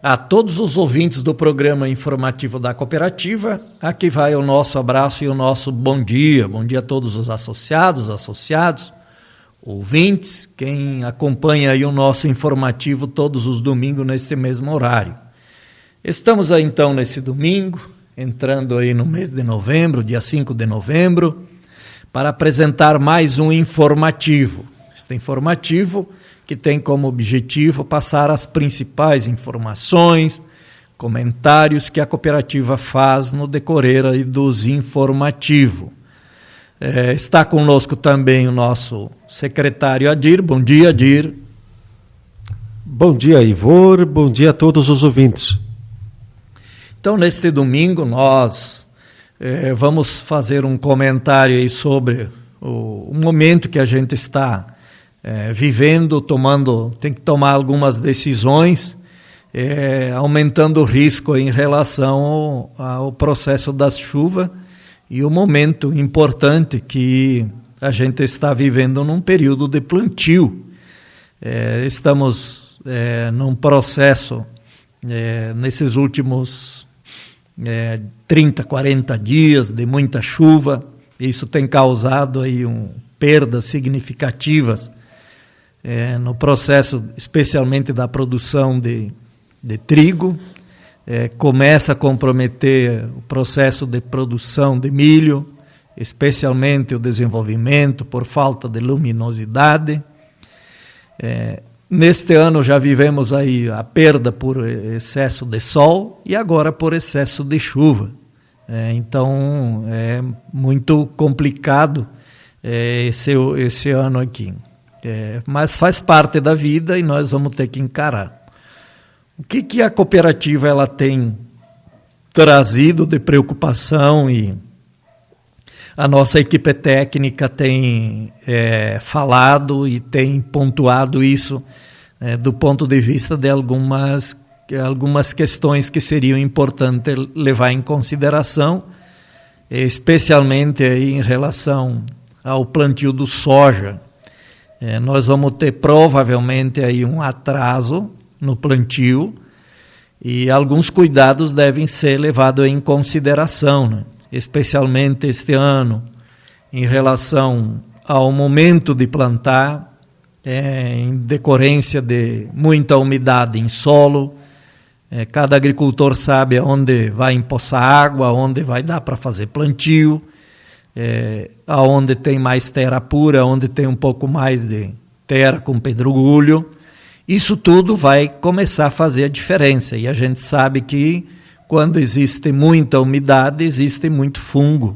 A todos os ouvintes do programa informativo da cooperativa, aqui vai o nosso abraço e o nosso bom dia. Bom dia a todos os associados, ouvintes, quem acompanha aí o nosso informativo todos os domingos neste mesmo horário. Estamos aí então nesse domingo, entrando aí no mês de novembro, dia 5 de novembro, para apresentar mais um informativo. Este informativo que tem como objetivo passar as principais informações, comentários que a cooperativa faz no decorrer aí dos informativos. Está conosco também o nosso secretário Adir. Bom dia, Adir. Bom dia, Ivor. Bom dia a todos os ouvintes. Então, neste domingo, nós vamos fazer um comentário aí sobre o momento que a gente está vivendo, tem que tomar algumas decisões, aumentando o risco em relação ao processo das chuvas e o momento importante que a gente está vivendo num período de plantio. Estamos num processo, nesses últimos 30, 40 dias de muita chuva. Isso tem causado aí perdas significativas no processo, especialmente da produção de trigo. Começa a comprometer o processo de produção de milho, especialmente o desenvolvimento por falta de luminosidade. Neste ano já vivemos aí a perda por excesso de sol e agora por excesso de chuva. Então é muito complicado esse ano aqui. Mas faz parte da vida e nós vamos ter que encarar. O que a cooperativa ela tem trazido de preocupação e a nossa equipe técnica tem falado e tem pontuado isso do ponto de vista de algumas questões que seriam importantes levar em consideração, especialmente aí em relação ao plantio do soja. Nós vamos ter provavelmente aí um atraso no plantio e alguns cuidados devem ser levados em consideração, né? Especialmente este ano, em relação ao momento de plantar, em decorrência de muita umidade em solo. Cada agricultor sabe aonde vai empoçar água, aonde vai dar para fazer plantio, aonde tem mais terra pura, onde tem um pouco mais de terra com pedregulho. Isso tudo vai começar a fazer a diferença. E a gente sabe que quando existe muita umidade, existe muito fungo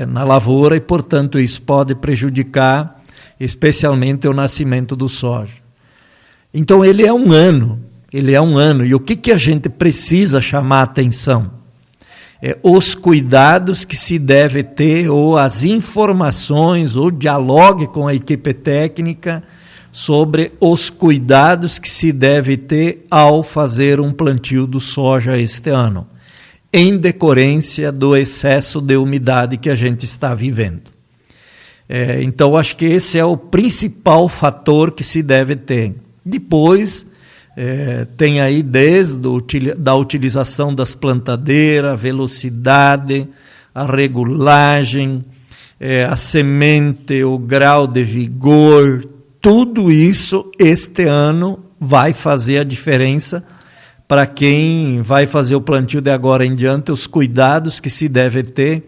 na lavoura e, portanto, isso pode prejudicar especialmente o nascimento do soja. Então, ele é um ano. E o que a gente precisa chamar a atenção? Os cuidados que se deve ter, ou as informações, ou dialogue com a equipe técnica sobre os cuidados que se deve ter ao fazer um plantio do soja este ano, em decorrência do excesso de umidade que a gente está vivendo. Então, acho que esse é o principal fator que se deve ter. Depois, tem aí desde da utilização das plantadeiras, a velocidade, a regulagem, a semente, o grau de vigor, tudo isso este ano vai fazer a diferença para quem vai fazer o plantio de agora em diante, os cuidados que se deve ter,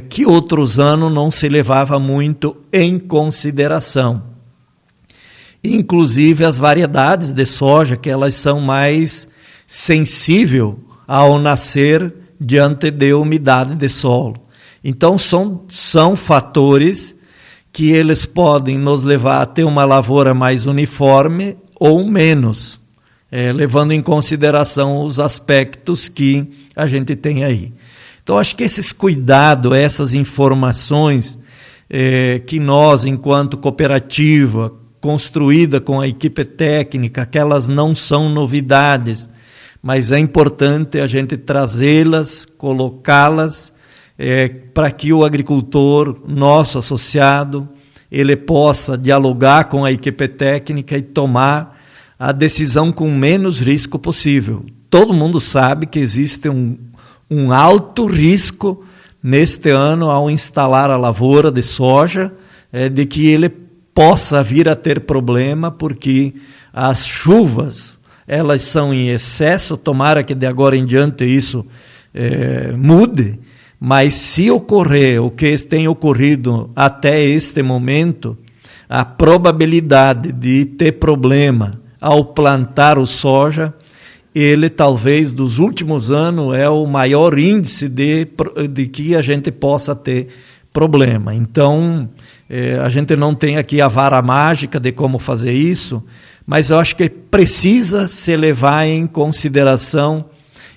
que outros anos não se levava muito em consideração. Inclusive as variedades de soja, que elas são mais sensíveis ao nascer diante de umidade de solo. Então são fatores que eles podem nos levar a ter uma lavoura mais uniforme ou menos, levando em consideração os aspectos que a gente tem aí. Então acho que esses cuidados, essas informações que nós, enquanto cooperativa, construída com a equipe técnica, aquelas não são novidades, mas é importante a gente trazê-las, colocá-las, para que o agricultor, nosso associado, ele possa dialogar com a equipe técnica e tomar a decisão com menos risco possível. Todo mundo sabe que existe um alto risco neste ano ao instalar a lavoura de soja, de que ele possa vir a ter problema, porque as chuvas elas são em excesso, tomara que de agora em diante isso mude, mas se ocorrer o que tem ocorrido até este momento, a probabilidade de ter problema ao plantar o soja, ele talvez dos últimos anos é o maior índice de que a gente possa ter problema. Então, a gente não tem aqui a vara mágica de como fazer isso, mas eu acho que precisa se levar em consideração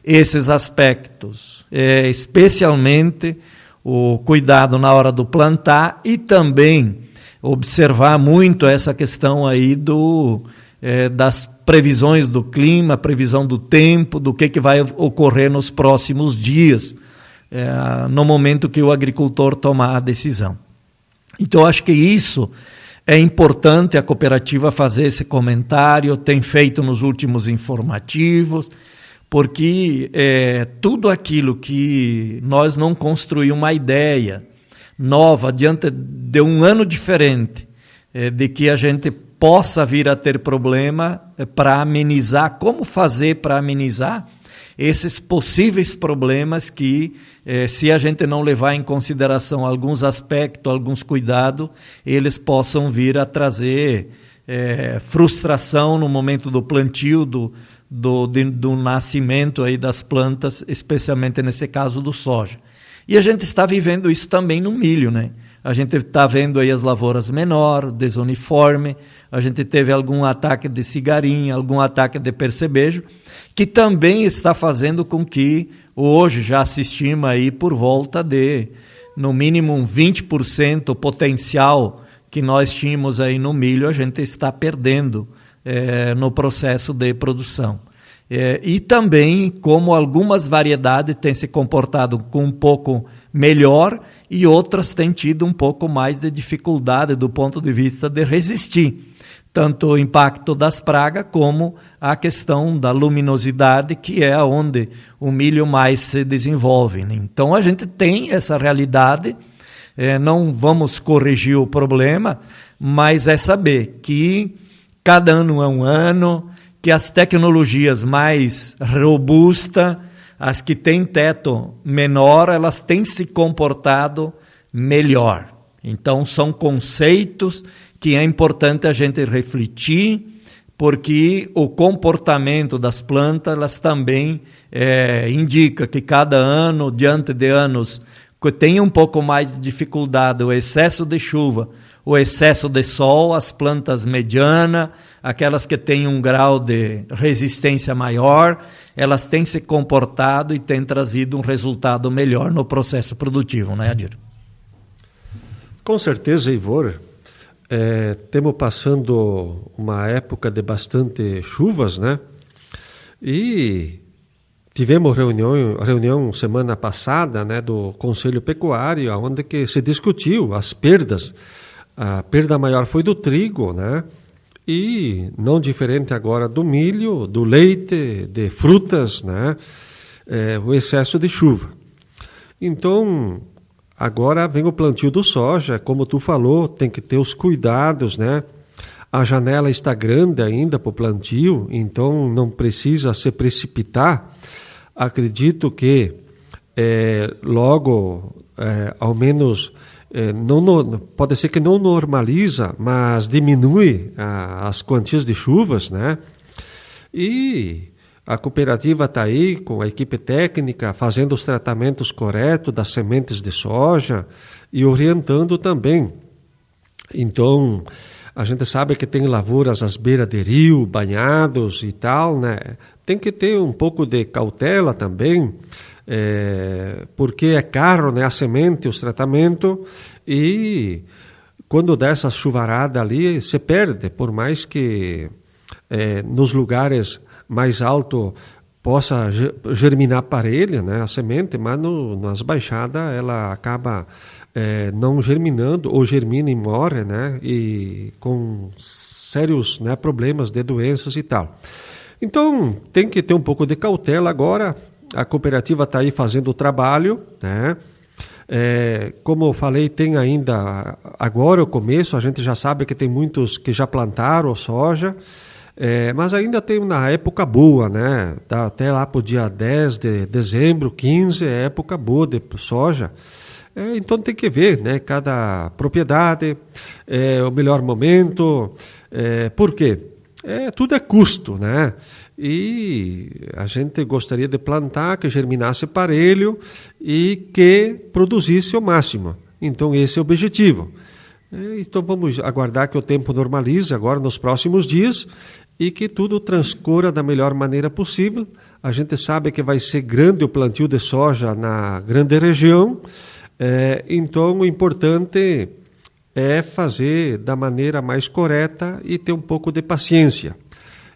esses aspectos, especialmente o cuidado na hora do plantar e também observar muito essa questão aí das previsões do clima, previsão do tempo, do que vai ocorrer nos próximos dias, no momento que o agricultor tomar a decisão. Então, acho que isso é importante a cooperativa fazer esse comentário, tem feito nos últimos informativos, porque tudo aquilo que nós não construímos uma ideia nova diante de um ano diferente, de que a gente possa vir a ter problema para amenizar, como fazer para amenizar esses possíveis problemas que, se a gente não levar em consideração alguns aspectos, alguns cuidados, eles possam vir a trazer frustração no momento do plantio, do nascimento aí das plantas, especialmente nesse caso do soja. E a gente está vivendo isso também no milho, né? A gente está vendo aí as lavouras menor, desuniforme, a gente teve algum ataque de cigarinha, algum ataque de percevejo, que também está fazendo com que hoje já assistimos aí por volta de, no mínimo, 20% potencial que nós tínhamos aí no milho, a gente está perdendo no processo de produção. E também como algumas variedades têm se comportado com um pouco melhor e outras têm tido um pouco mais de dificuldade do ponto de vista de resistir, tanto o impacto das pragas como a questão da luminosidade, que é onde o milho mais se desenvolve. Então a gente tem essa realidade, não vamos corrigir o problema, mas é saber que cada ano é um ano, que as tecnologias mais robustas, as que têm teto menor, elas têm se comportado melhor. Então, são conceitos que é importante a gente refletir, porque o comportamento das plantas, elas também indica que cada ano, diante de anos que tem um pouco mais de dificuldade, o excesso de chuva, o excesso de sol, as plantas medianas, aquelas que têm um grau de resistência maior, elas têm se comportado e têm trazido um resultado melhor no processo produtivo, não é, Adir? Com certeza, Ivor. Estamos passando uma época de bastante chuvas, né? E tivemos reunião semana passada, né, do Conselho Pecuário, onde que se discutiu as perdas. A perda maior foi do trigo, né? E não diferente agora do milho, do leite, de frutas, né? O excesso de chuva. Então, agora vem o plantio do soja, como tu falou, tem que ter os cuidados, né? A janela está grande ainda para o plantio, então não precisa se precipitar. Acredito que logo, ao menos, pode ser que não normaliza, mas diminui as quantias de chuvas, né? E a cooperativa está aí com a equipe técnica fazendo os tratamentos corretos das sementes de soja e orientando também. Então, a gente sabe que tem lavouras às beiras de rio, banhados e tal, né? Tem que ter um pouco de cautela também, porque é caro, né, a semente, os tratamentos, e quando dá essa chuvarada ali, se perde, por mais que nos lugares mais altos possa germinar parelha, né, a semente, mas nas baixadas ela acaba não germinando, ou germina e morre, né? E com sérios, né, problemas de doenças e tal. Então, tem que ter um pouco de cautela agora. A cooperativa está aí fazendo o trabalho, né? Como eu falei, tem ainda agora o começo, a gente já sabe que tem muitos que já plantaram soja, mas ainda tem uma época boa, né? Até lá para o dia 10 de dezembro, 15, é época boa de soja. Então tem que ver, né? Cada propriedade, o melhor momento. Por quê? Tudo é custo, né? E a gente gostaria de plantar que germinasse parelho e que produzisse o máximo. Então esse é o objetivo. Então vamos aguardar que o tempo normalize agora nos próximos dias e que tudo transcorra da melhor maneira possível. A gente sabe que vai ser grande o plantio de soja na grande região, então o importante é fazer da maneira mais correta e ter um pouco de paciência.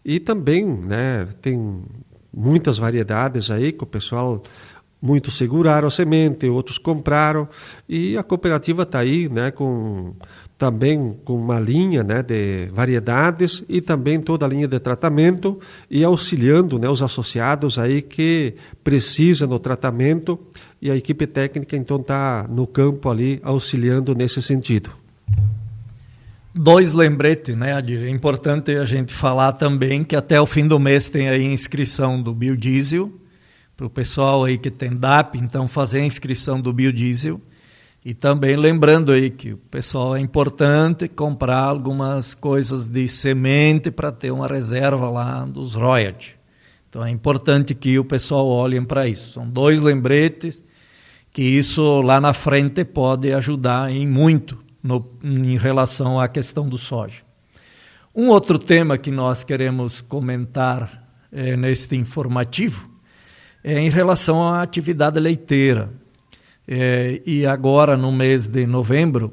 E também, né, tem muitas variedades aí que o pessoal, muitos seguraram a semente, outros compraram, e a cooperativa está aí, né, também com uma linha, né, de variedades e também toda a linha de tratamento e auxiliando, né, os associados aí que precisam do tratamento, e a equipe técnica então está no campo ali auxiliando nesse sentido. 2 lembretes, né, Adir? É importante a gente falar também que até o fim do mês tem aí inscrição do biodiesel, para o pessoal aí que tem DAP, então fazer a inscrição do biodiesel. E também lembrando aí que o pessoal é importante comprar algumas coisas de semente para ter uma reserva lá dos royalties. Então é importante que o pessoal olhe para isso. São 2 lembretes que isso lá na frente pode ajudar em muito em relação à questão do soja. Um outro tema que nós queremos comentar neste informativo é em relação à atividade leiteira. E agora, no mês de novembro,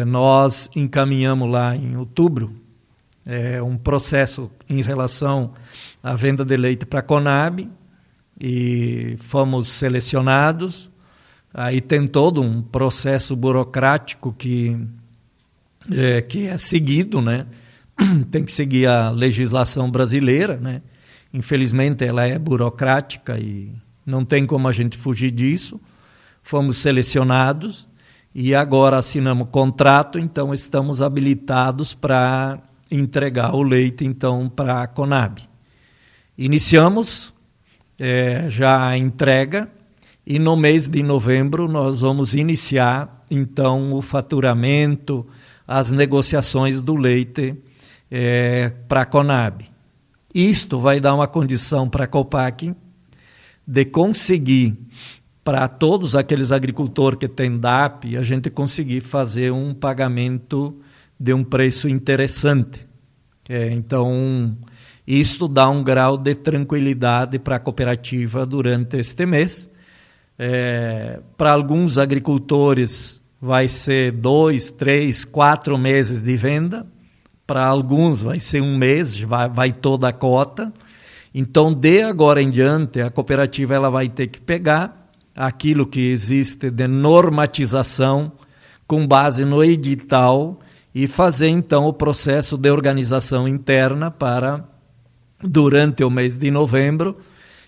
nós encaminhamos lá em outubro um processo em relação à venda de leite para a Conab e fomos selecionados. Aí tem todo um processo burocrático que é seguido, né? Tem que seguir a legislação brasileira, né? Infelizmente ela é burocrática e não tem como a gente fugir disso. Fomos selecionados e agora assinamos contrato, então estamos habilitados para entregar o leite então para a Conab. Iniciamos já a entrega. E no mês de novembro nós vamos iniciar, então, o faturamento, as negociações do leite para a Conab. Isto vai dar uma condição para a Copac de conseguir, para todos aqueles agricultores que têm DAP, a gente conseguir fazer um pagamento de um preço interessante. Então, isto dá um grau de tranquilidade para a cooperativa durante este mês. Para alguns agricultores vai ser 2, 3, 4 meses de venda, para alguns vai ser 1 mês, vai toda a cota. Então, de agora em diante, a cooperativa ela vai ter que pegar aquilo que existe de normatização com base no edital e fazer então o processo de organização interna para, durante o mês de novembro,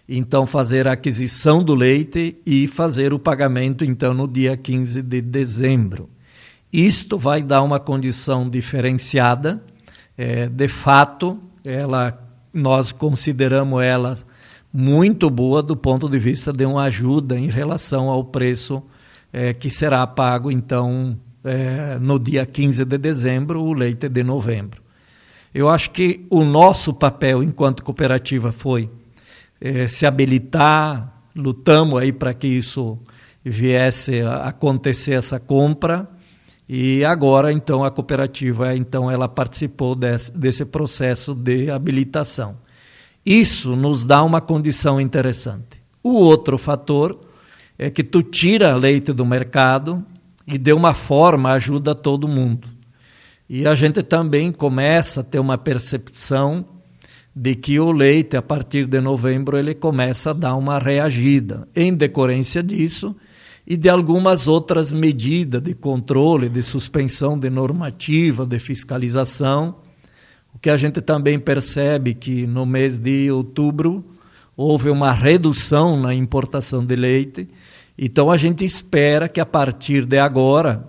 então fazer a aquisição do leite e fazer o pagamento então no dia 15 de dezembro. Isto vai dar uma condição diferenciada, de fato, nós consideramos ela muito boa do ponto de vista de uma ajuda em relação ao preço que será pago então no dia 15 de dezembro, o leite de novembro. Eu acho que o nosso papel enquanto cooperativa foi se habilitar, lutamos aí para que isso viesse a acontecer, essa compra, e agora então a cooperativa então ela participou desse processo de habilitação. Isso nos dá uma condição interessante. O outro fator é que tu tira leite do mercado e de uma forma ajuda todo mundo. E a gente também começa a ter uma percepção de que o leite, a partir de novembro, ele começa a dar uma reagida. Em decorrência disso, e de algumas outras medidas de controle, de suspensão de normativa, de fiscalização. O que a gente também percebe que no mês de outubro houve uma redução na importação de leite, então a gente espera que a partir de agora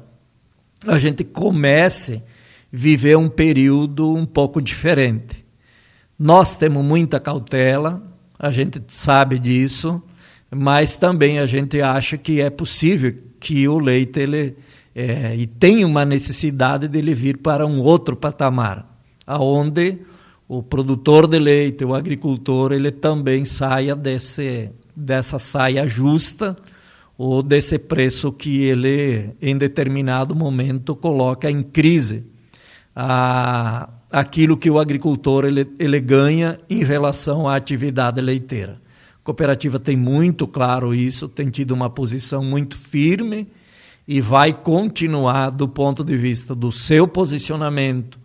a gente comece a viver um período um pouco diferente. Nós temos muita cautela, a gente sabe disso, mas também a gente acha que é possível que o leite e tem uma necessidade de ele vir para um outro patamar, onde o produtor de leite, o agricultor, ele também saia dessa saia justa ou desse preço que ele, em determinado momento, coloca em crise aquilo que o agricultor ele ganha em relação à atividade leiteira. A cooperativa tem muito claro isso, tem tido uma posição muito firme e vai continuar do ponto de vista do seu posicionamento,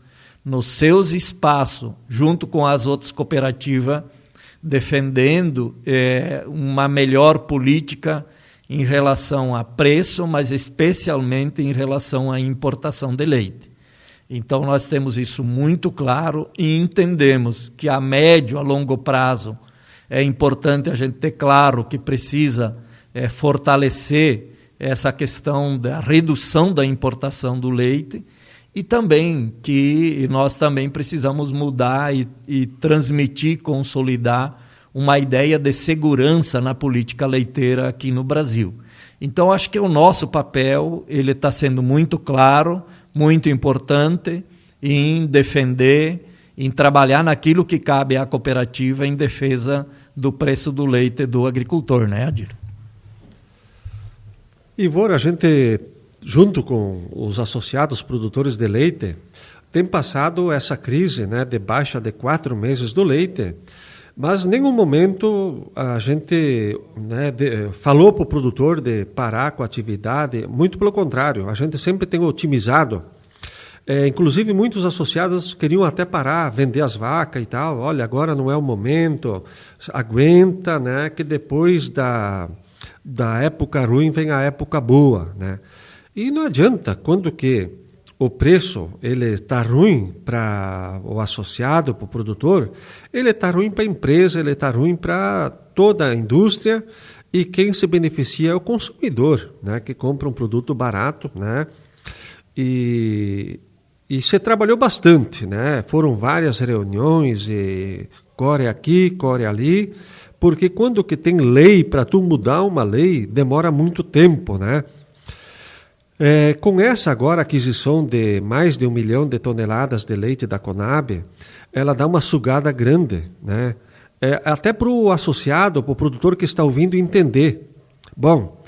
nos seus espaços, junto com as outras cooperativas, defendendo uma melhor política em relação a preço, mas especialmente em relação à importação de leite. Então, nós temos isso muito claro e entendemos que a médio, a longo prazo, é importante a gente ter claro que precisa fortalecer essa questão da redução da importação do leite e também que nós também precisamos mudar e transmitir, consolidar uma ideia de segurança na política leiteira aqui no Brasil. Então, acho que o nosso papel ele está sendo muito claro, muito importante em defender, em trabalhar naquilo que cabe à cooperativa em defesa do preço do leite do agricultor, né, Adir? Ivor, a gente, junto com os associados produtores de leite, tem passado essa crise, né, de baixa de 4 meses do leite, mas em nenhum momento a gente, né, falou para o produtor de parar com a atividade, muito pelo contrário, a gente sempre tem otimizado. Inclusive muitos associados queriam até parar, vender as vacas e tal, olha, agora não é o momento, aguenta, né, que depois da época ruim vem a época boa, né? E não adianta, quando que o preço ele está ruim para o associado, para o produtor, ele está ruim para a empresa, ele está ruim para toda a indústria e quem se beneficia é o consumidor, né, que compra um produto barato, né? E você trabalhou bastante, né? Foram várias reuniões, e core aqui, core ali, porque quando que tem lei, para tu mudar uma lei, demora muito tempo, né? Com essa agora aquisição de mais de 1 milhão de toneladas de leite da Conab, ela dá uma sugada grande, né? Até para o associado, para o produtor que está ouvindo entender. Bom,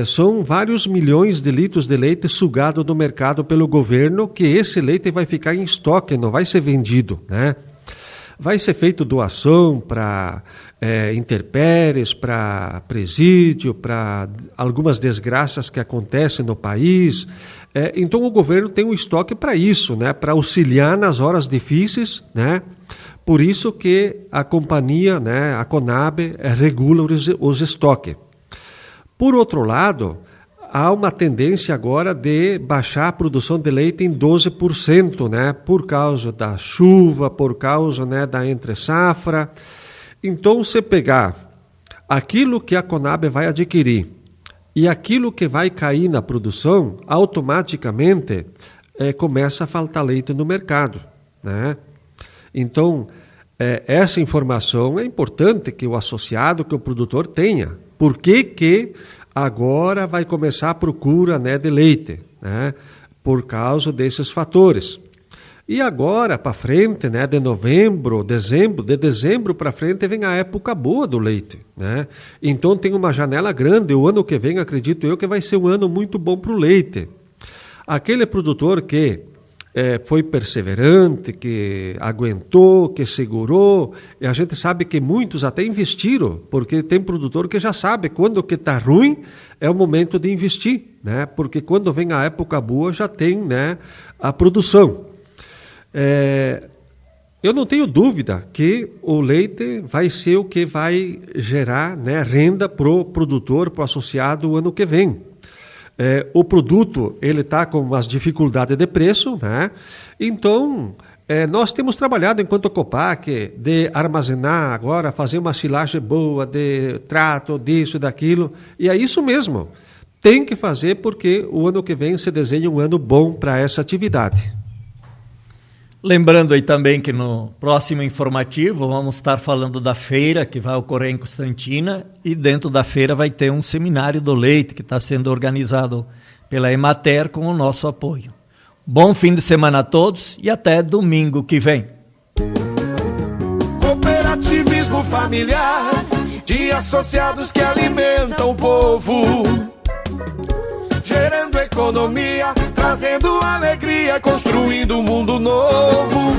são vários milhões de litros de leite sugado do mercado pelo governo, que esse leite vai ficar em estoque, não vai ser vendido, né? Vai ser feito doação para intempéries, para presídio, para algumas desgraças que acontecem no país. Então o governo tem um estoque para isso, né? Para auxiliar nas horas difíceis, né? Por isso que a companhia, né, a Conab, regula os estoques. Por outro lado, há uma tendência agora de baixar a produção de leite em 12%, né? Por causa da chuva, por causa, né, da entre-safra. Então, se pegar aquilo que a Conab vai adquirir e aquilo que vai cair na produção, automaticamente começa a faltar leite no mercado, né? Então, essa informação é importante que o associado, que o produtor tenha. Por que agora vai começar a procura, né, de leite, né? Por causa desses fatores. E agora para frente, né, de dezembro para frente vem a época boa do leite, né? Então tem uma janela grande, o ano que vem acredito eu que vai ser um ano muito bom para o leite. Aquele produtor que foi perseverante, que aguentou, que segurou, e a gente sabe que muitos até investiram, porque tem produtor que já sabe quando que está ruim é o momento de investir, né? Porque quando vem a época boa já tem, né, a produção. eu não tenho dúvida que o leite vai ser o que vai gerar, né, renda para o produtor, para o associado o ano que vem. O produto ele está com umas dificuldades de preço, né? Então nós temos trabalhado enquanto Copac de armazenar agora, fazer uma silagem boa, de trato disso, daquilo, e é isso mesmo. Tem que fazer porque o ano que vem se desenha um ano bom para essa atividade. Lembrando aí também que no próximo informativo vamos estar falando da feira que vai ocorrer em Constantina, e dentro da feira vai ter um seminário do leite que está sendo organizado pela Emater com o nosso apoio. Bom fim de semana a todos e até domingo que vem. Cooperativismo familiar de associados que alimentam o povo, gerando economia, trazendo alegria, construindo um mundo novo.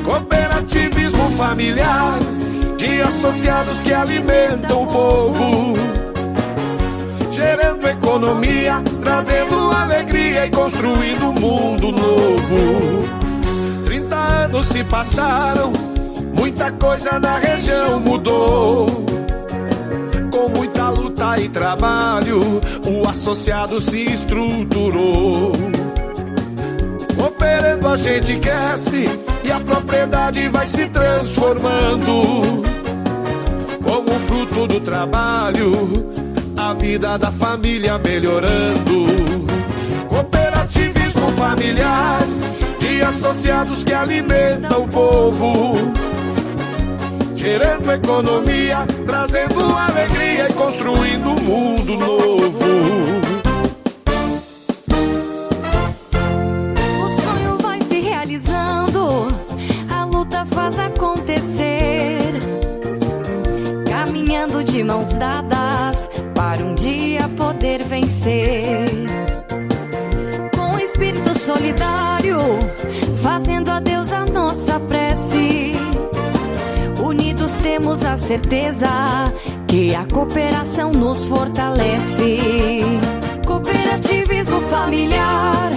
Cooperativismo familiar de associados que alimentam o povo, gerando economia, trazendo alegria e construindo um mundo novo. 30 anos se passaram, muita coisa na região mudou. Com muita luta e trabalho, o associado se estruturou. Cooperando a gente cresce e a propriedade vai se transformando. Como fruto do trabalho, a vida da família melhorando. Cooperativismo familiar de associados que alimentam o povo, gerando economia, trazendo alegria e construindo um mundo novo. O sonho vai se realizando, a luta faz acontecer, caminhando de mãos dadas para um dia poder vencer. Com o espírito solidário, fazendo a Deus a nossa prece, unidos temos a certeza que a cooperação nos fortalece. Cooperativismo familiar